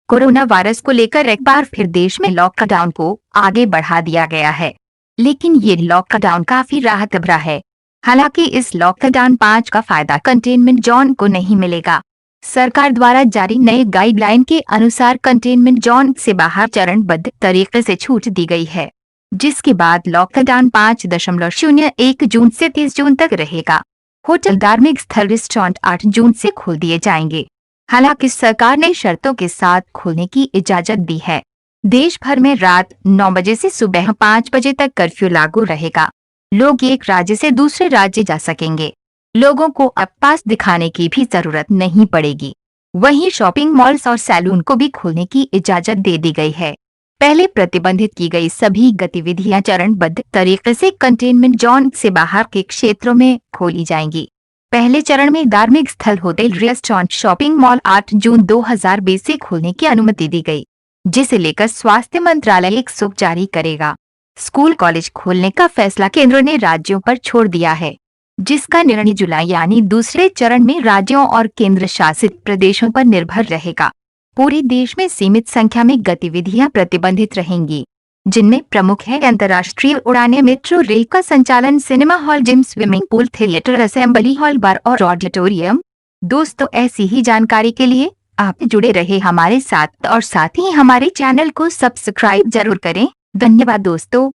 Corona virus को लेकर एक बार फिर देश में लॉकडाउन को आगे बढ़ा दिया गया है, लेकिन ये लॉकडाउन काफी राहत भरा है। हालांकि इस लॉकडाउन 5 का फायदा कंटेनमेंट जोन को नहीं मिलेगा। सरकार द्वारा जारी नए गाइडलाइन के अनुसार कंटेनमेंट जोन से बाहर चरणबद्ध तरीके से छूट दी गई है, जिसके बाद लॉकडाउन 5.01 जून से 30 जून तक रहेगा। होटल, धार्मिक स्थल, रेस्टोरेंट 8 जून से खोल दिए जाएंगे। हालांकि सरकार ने शर्तों के साथ खोलने की इजाजत दी है। देश भर में रात 9 बजे से सुबह 5 बजे तक कर्फ्यू लागू रहेगा। लोग एक राज्य से दूसरे राज्य जा सकेंगे। लोगों को अब पास दिखाने की भी जरूरत नहीं पड़ेगी। वहीं शॉपिंग मॉल्स और सैलून को भी खोलने की इजाजत दे दी गई है। पहले प्रतिबंधित की गई सभी गतिविधियां चरणबद्ध तरीके से कंटेनमेंट जोन से बाहर के क्षेत्रों में खोली जाएंगी। पहले चरण में धार्मिक स्थल, होटल, रेस्टोरेंट, शॉपिंग मॉल 8 जून 2020 से खोलने की अनुमति दी गई, जिसे लेकर स्वास्थ्य मंत्रालय एक सूचना जारी करेगा। स्कूल, कॉलेज खोलने का फैसला केंद्र ने राज्यों पर छोड़ दिया है, जिसका निर्णय जुलाई यानी दूसरे चरण में राज्यों और केंद्र शासित प्रदेशों पर निर्भर रहेगा। पूरे देश में सीमित संख्या में गतिविधियां प्रतिबंधित रहेंगी, जिनमें प्रमुख है अंतर्राष्ट्रीय उड़ानें, मेट्रो रेल का संचालन, cinema hall, gym, swimming pool, theatre, assembly hall, bar और ऑडिटोरियम। दोस्तों, ऐसी ही जानकारी के लिए आप जुड़े रहे हमारे साथ और साथ ही हमारे चैनल को सब्सक्राइब जरूर करें। धन्यवाद दोस्तों।